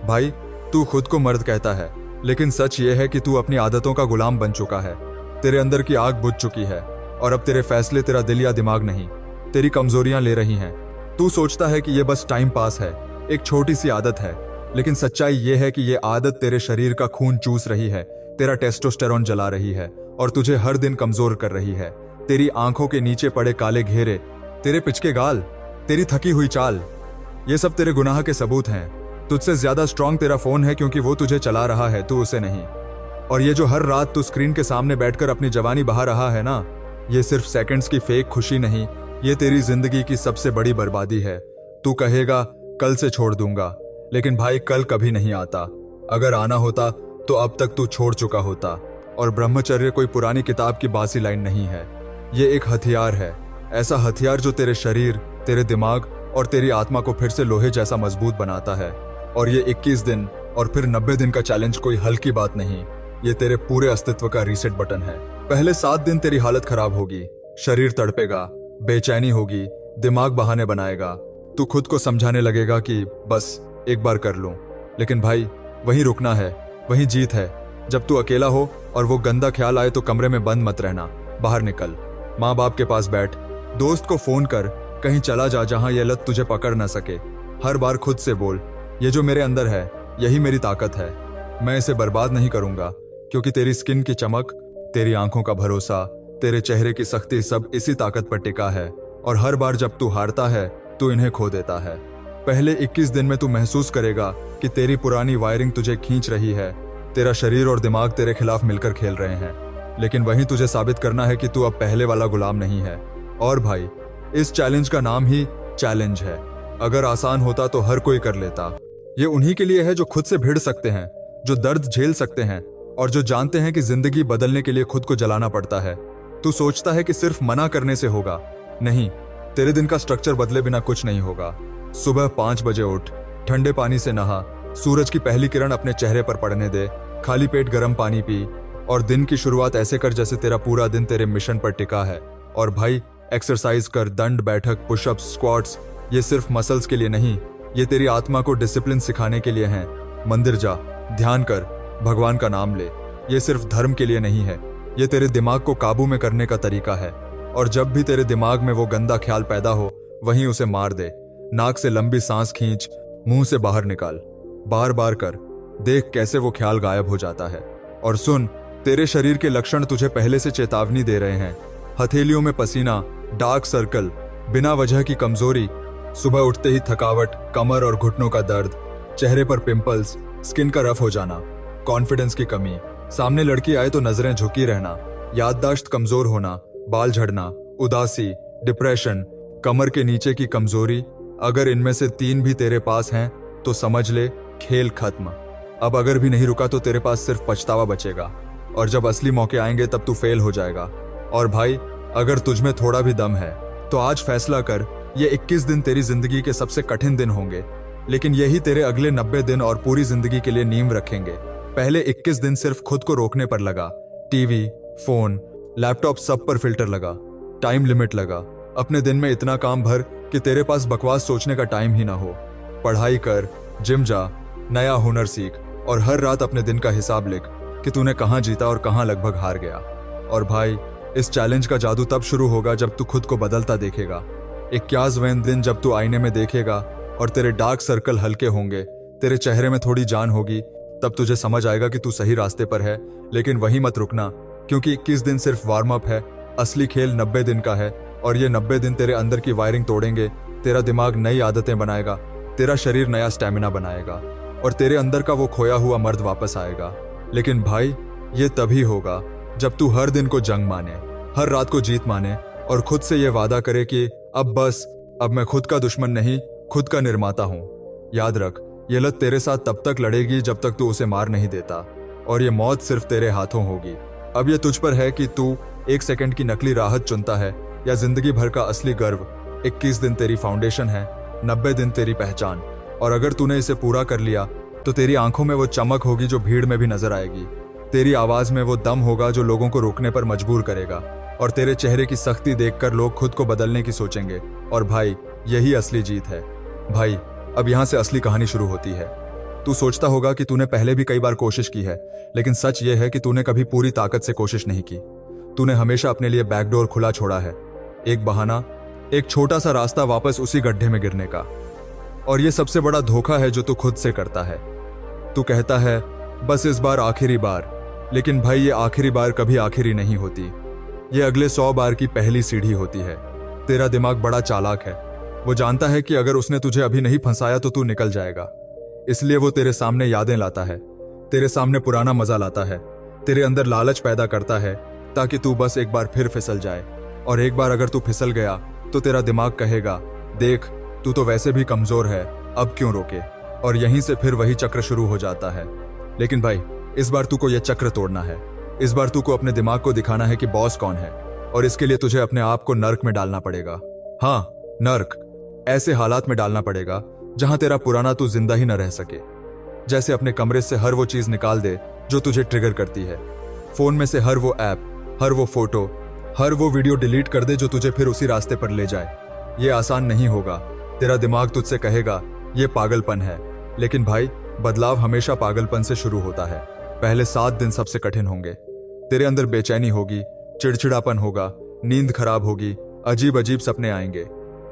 भाई, तू खुद को मर्द कहता है, लेकिन सच ये है कि तू अपनी आदतों का गुलाम बन चुका है। तेरे अंदर की आग बुझ चुकी है और अब तेरे फैसले तेरा दिल या दिमाग नहीं, तेरी कमजोरियां ले रही हैं। तू सोचता है कि ये बस टाइम पास है, एक छोटी सी आदत है, लेकिन सच्चाई ये है कि ये आदत तेरे शरीर का खून चूस रही है, तेरा टेस्टोस्टेरोन जला रही है और तुझे हर दिन कमजोर कर रही है। तेरी आंखों के नीचे पड़े काले घेरे, तेरे पिचके गाल, तेरी थकी हुई चाल, ये सब तेरे गुनाह के सबूत हैं। तुझसे ज्यादा स्ट्रांग तेरा फोन है, क्योंकि वो तुझे चला रहा है, तू उसे नहीं। और ये जो हर रात तू स्क्रीन के सामने बैठकर अपनी जवानी बहा रहा है ना, ये सिर्फ सेकंड्स की फेक खुशी नहीं, ये तेरी जिंदगी की सबसे बड़ी बर्बादी है। तू कहेगा कल से छोड़ दूंगा, लेकिन भाई कल कभी नहीं आता। अगर आना होता तो अब तक तू छोड़ चुका होता। और ब्रह्मचर्य कोई पुरानी किताब की बासी लाइन नहीं है, ये एक हथियार है, ऐसा हथियार जो तेरे शरीर, तेरे दिमाग और तेरी आत्मा को फिर से लोहे जैसा मजबूत बनाता है। और ये 21 दिन और फिर 90 दिन का चैलेंज कोई हल्की बात नहीं, ये तेरे पूरे अस्तित्व का रीसेट बटन है। पहले 7 दिन तेरी हालत खराब होगी, शरीर तड़पेगा, बेचैनी होगी, दिमाग बहाने बनाएगा, तू खुद को समझाने लगेगा कि बस एक बार कर लूं। लेकिन भाई, वहीं रुकना है, वहीं जीत है। जब तू अकेला हो और वो गंदा ख्याल आए तो कमरे में बंद मत रहना, बाहर निकल, माँ बाप के पास बैठ, दोस्त को फोन कर, कहीं चला जा जहां ये लत तुझे पकड़ ना सके। हर बार खुद से बोल, ये जो मेरे अंदर है यही मेरी ताकत है, मैं इसे बर्बाद नहीं करूंगा। क्योंकि तेरी स्किन की चमक, तेरी आंखों का भरोसा, तेरे चेहरे की सख्ती सब इसी ताकत पर टिका है। और हर बार जब तू हारता है तू इन्हें खो देता है। पहले 21 दिन में तू महसूस करेगा कि तेरी पुरानी वायरिंग तुझे खींच रही है, तेरा शरीर और दिमाग तेरे खिलाफ मिलकर खेल रहे हैं। लेकिन वहीं तुझे साबित करना है कि तू अब पहले वाला गुलाम नहीं है। और भाई, इस चैलेंज का नाम ही चैलेंज है। अगर आसान होता तो हर कोई कर लेता। ये उन्हीं के लिए है जो खुद से भिड़ सकते हैं, जो दर्द झेल सकते हैं और जो जानते हैं कि जिंदगी बदलने के लिए खुद को जलाना पड़ता है। तू सोचता है कि सिर्फ मना करने से होगा, नहीं, तेरे दिन का स्ट्रक्चर बदले बिना कुछ नहीं होगा। सुबह 5 बजे उठ, ठंडे पानी से नहा, सूरज की पहली किरण अपने चेहरे पर पड़ने दे, खाली पेट गर्म पानी पी और दिन की शुरुआत ऐसे कर जैसे तेरा पूरा दिन तेरे मिशन पर टिका है। और भाई, एक्सरसाइज कर, दंड बैठक, पुशअप्स, स्क्वाट्स, ये सिर्फ मसल्स के लिए नहीं, ये तेरी आत्मा को डिसिप्लिन सिखाने के लिए हैं। मंदिर जा, ध्यान कर, भगवान का नाम ले, ये सिर्फ धर्म के लिए नहीं है, ये तेरे दिमाग को काबू में करने का तरीका है। और जब भी तेरे दिमाग में वो गंदा ख्याल पैदा हो, वहीं उसे मार दे। नाक से लंबी सांस खींच, मुंह से बाहर निकाल, बार बार कर, देख कैसे वो ख्याल गायब हो जाता है। और सुन, तेरे शरीर के लक्षण तुझे पहले से चेतावनी दे रहे हैं। हथेलियों में पसीना, डार्क सर्कल, बिना वजह की कमजोरी, सुबह उठते ही थकावट, कमर और घुटनों का दर्द, चेहरे पर पिंपल्स, स्किन का रफ हो जाना, कॉन्फिडेंस की कमी, सामने लड़की आए तो नजरें झुकी रहना, याददाश्त कमजोर होना, बाल झड़ना, उदासी, डिप्रेशन, कमर के नीचे की कमजोरी। अगर इनमें से 3 भी तेरे पास हैं तो समझ ले, खेल खत्म। अब अगर भी नहीं रुका तो तेरे पास सिर्फ पछतावा बचेगा, और जब असली मौके आएंगे तब तू फेल हो जाएगा। और भाई, अगर तुझमें थोड़ा भी दम है तो आज फैसला कर, ये 21 दिन तेरी जिंदगी के सबसे कठिन दिन होंगे, लेकिन यही तेरे अगले 90 दिन और पूरी जिंदगी के लिए नींव रखेंगे। पहले 21 दिन सिर्फ खुद को रोकने पर लगा, टीवी, फोन, लैपटॉप सब पर फिल्टर लगा, टाइम लिमिट लगा, अपने दिन में इतना काम भर कि तेरे पास बकवास सोचने का टाइम ही ना हो। पढ़ाई कर, जिम जा, नया हुनर सीख और हर रात अपने दिन का हिसाब लिख कि तूने कहाँ जीता और कहाँ लगभग हार गया। और भाई, इस चैलेंज का जादू तब शुरू होगा जब तू खुद को बदलता देखेगा। 21वें दिन जब तू आईने में देखेगा और तेरे डार्क सर्कल हल्के होंगे, तेरे चेहरे में थोड़ी जान होगी, तब तुझे समझ आएगा कि तू सही रास्ते पर है। लेकिन वहीं मत रुकना, क्योंकि 21 दिन सिर्फ वार्म अप है, असली खेल 90 दिन का है। और ये 90 दिन तेरे अंदर की वायरिंग तोड़ेंगे, तेरा दिमाग नई आदतें बनाएगा, तेरा शरीर नया स्टैमिना बनाएगा और तेरे अंदर का वो खोया हुआ मर्द वापस आएगा। लेकिन भाई, ये तभी होगा जब तू हर दिन को जंग माने, हर रात को जीत माने और खुद से ये वादा करे कि अब बस, अब मैं खुद का दुश्मन नहीं, खुद का निर्माता हूं। याद रख, ये लत तेरे साथ तब तक लड़ेगी जब तक तू उसे मार नहीं देता, और ये मौत सिर्फ तेरे हाथों होगी। अब ये तुझ पर है कि तू 1 सेकंड की नकली राहत चुनता है या जिंदगी भर का असली गर्व। 21 दिन तेरी फाउंडेशन है, 90 दिन तेरी पहचान। और अगर तूने इसे पूरा कर लिया तो तेरी आंखों में वो चमक होगी जो भीड़ में भी नजर आएगी, तेरी आवाज में वो दम होगा जो लोगों को रोकने पर मजबूर करेगा, और तेरे चेहरे की सख्ती देखकर लोग खुद को बदलने की सोचेंगे। और भाई, यही असली जीत है। भाई, अब यहाँ से असली कहानी शुरू होती है। तू सोचता होगा कि तूने पहले भी कई बार कोशिश की है, लेकिन सच ये है कि तूने कभी पूरी ताकत से कोशिश नहीं की। तूने हमेशा अपने लिए बैकडोर खुला छोड़ा है, एक बहाना, एक छोटा सा रास्ता वापस उसी गड्ढे में गिरने का। और ये सबसे बड़ा धोखा है जो तू खुद से करता है। तू कहता है बस इस बार आखिरी बार, लेकिन भाई ये आखिरी बार कभी आखिरी नहीं होती। ये अगले 100 बार की पहली सीढ़ी होती है। तेरा दिमाग बड़ा चालाक है, वो जानता है कि अगर उसने तुझे अभी नहीं फंसाया तो तू निकल जाएगा। इसलिए वो तेरे सामने यादें लाता है, तेरे सामने पुराना मजा लाता है, तेरे अंदर लालच पैदा करता है ताकि तू बस एक बार फिर फिसल जाए। और एक बार अगर तू फिसल गया तो तेरा दिमाग कहेगा देख तू तो वैसे भी कमजोर है, अब क्यों रोके। और यहीं से फिर वही चक्र शुरू हो जाता है। लेकिन भाई इस बार तू को यह चक्र तोड़ना है। इस बार तू को अपने दिमाग को दिखाना है कि बॉस कौन है, और इसके लिए तुझे अपने आप को नर्क में डालना पड़ेगा। हाँ, नर्क, ऐसे हालात में डालना पड़ेगा जहां तेरा पुराना तू जिंदा ही न रह सके। जैसे अपने कमरे से हर वो चीज निकाल दे जो तुझे ट्रिगर करती है। फोन में से हर वो ऐप, हर वो फोटो, हर वो वीडियो डिलीट कर दे जो तुझे फिर उसी रास्ते पर ले जाए। ये आसान नहीं होगा। तेरा दिमाग तुझसे कहेगा ये पागलपन है, लेकिन भाई बदलाव हमेशा पागलपन से शुरू होता है। पहले 7 दिन सबसे कठिन होंगे। तेरे अंदर बेचैनी होगी, चिड़चिड़ापन होगा, नींद खराब होगी, अजीब अजीब सपने आएंगे।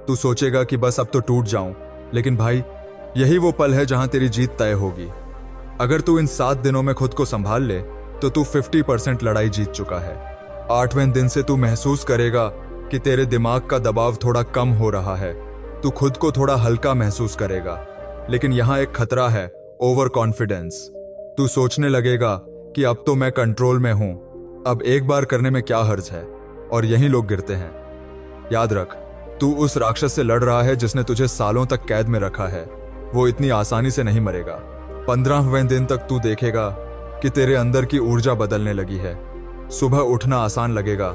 तू सोचेगा कि बस अब तो टूट जाऊं, लेकिन भाई यही वो पल है जहां तेरी जीत तय होगी। अगर तू इन 7 दिनों में खुद को संभाल ले तो तू 50% लड़ाई जीत चुका है। 8वें दिन से तू महसूस करेगा कि तेरे दिमाग का दबाव थोड़ा कम हो रहा है। तू खुद को थोड़ा हल्का महसूस करेगा। लेकिन यहां एक खतरा है, ओवर कॉन्फिडेंस। तू सोचने लगेगा कि अब तो मैं कंट्रोल में हूं, अब एक बार करने में क्या हर्ज है। और यही लोग गिरते हैं। याद रख, तू उस राक्षस से लड़ रहा है जिसने तुझे सालों तक कैद में रखा है। वो इतनी आसानी से नहीं मरेगा। 15वें दिन तक तू देखेगा कि तेरे अंदर की ऊर्जा बदलने लगी है। सुबह उठना आसान लगेगा,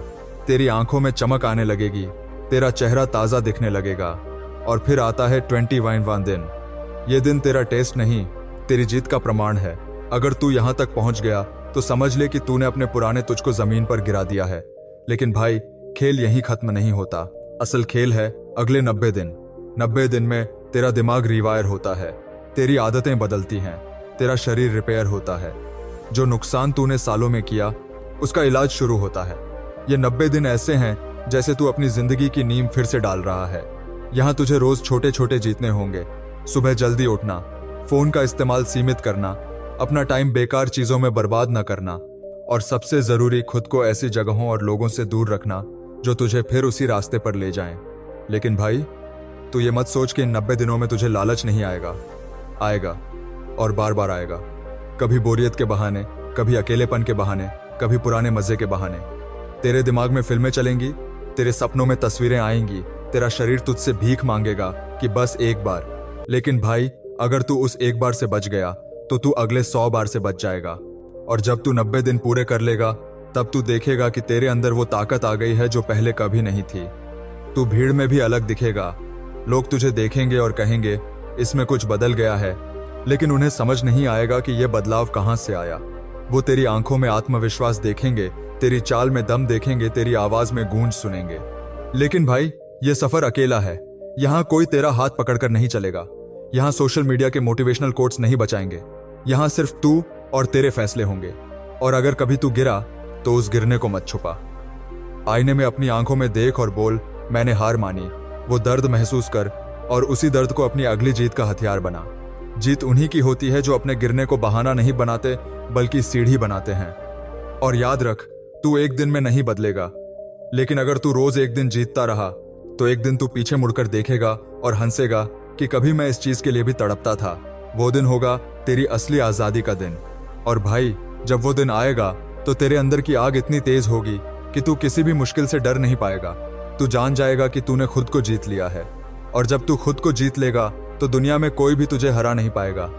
तेरी आंखों में चमक आने लगेगी, तेरा चेहरा ताजा दिखने लगेगा। और फिर आता है 21वां दिन। ये दिन तेरा टेस्ट नहीं, तेरी जीत का प्रमाण है। अगर तू यहां तक पहुंच गया तो समझ ले कि तूने अपने पुराने तुझको जमीन पर गिरा दिया है। लेकिन भाई खेल यहीं खत्म नहीं होता। असल खेल है अगले 90 दिन। 90 दिन में तेरा दिमाग रिवायर होता है, तेरी आदतें बदलती हैं, तेरा शरीर रिपेयर होता है। जो नुकसान तूने सालों में किया उसका इलाज शुरू होता है। ये 90 दिन ऐसे हैं जैसे तू अपनी जिंदगी की नींव फिर से डाल रहा है। यहाँ तुझे रोज छोटे छोटे जीतने होंगे। सुबह जल्दी उठना, फोन का इस्तेमाल सीमित करना, अपना टाइम बेकार चीजों में बर्बाद न करना, और सबसे जरूरी खुद को ऐसी जगहों और लोगों से दूर रखना जो तुझे फिर उसी रास्ते पर ले जाएं। लेकिन भाई तू ये मत सोच कि इन 90 दिनों में तुझे लालच नहीं आएगा। आएगा, और बार बार आएगा। कभी बोरियत के बहाने, कभी अकेलेपन के बहाने, कभी पुराने मजे के बहाने। तेरे दिमाग में फिल्में चलेंगी, तेरे सपनों में तस्वीरें आएंगी, तेरा शरीर तुझसे भीख मांगेगा कि बस एक बार। लेकिन भाई अगर तू उस एक बार से बच गया तो तू अगले 100 बार से बच जाएगा। और जब तू 90 दिन पूरे कर लेगा तब तू देखेगा कि तेरे अंदर वो ताकत आ गई है जो पहले कभी नहीं थी। तू भीड़ में भी अलग दिखेगा। लोग तुझे देखेंगे और कहेंगे इसमें कुछ बदल गया है, लेकिन उन्हें समझ नहीं आएगा कि यह बदलाव कहां से आया। वो तेरी आंखों में आत्मविश्वास देखेंगे, तेरी चाल में दम देखेंगे, तेरी आवाज में गूंज सुनेंगे। लेकिन भाई ये सफर अकेला है। यहाँ कोई तेरा हाथ पकड़कर नहीं चलेगा। यहाँ सोशल मीडिया के मोटिवेशनल कोट्स नहीं बचाएंगे। यहाँ सिर्फ तू और तेरे फैसले होंगे। और अगर कभी तू गिरा तो उस गिरने को मत छुपा। आईने में अपनी आंखों में देख और बोल मैंने हार मानी। वो दर्द महसूस कर और उसी दर्द को अपनी अगली जीत का हथियार बना। जीत उन्हीं की होती है जो अपने गिरने को बहाना नहीं बनाते बल्कि सीढ़ी बनाते हैं। और याद रख, तू एक दिन में नहीं बदलेगा, लेकिन अगर तू रोज एक दिन जीतता रहा तो एक दिन तू पीछे मुड़कर देखेगा और हंसेगा कि कभी मैं इस चीज के लिए भी तड़पता था। वो दिन होगा तेरी असली आजादी का दिन। और भाई जब वो दिन आएगा तो तेरे अंदर की आग इतनी तेज होगी कि तू किसी भी मुश्किल से डर नहीं पाएगा। तू जान जाएगा कि तूने खुद को जीत लिया है। और जब तू खुद को जीत लेगा तो दुनिया में कोई भी तुझे हरा नहीं पाएगा।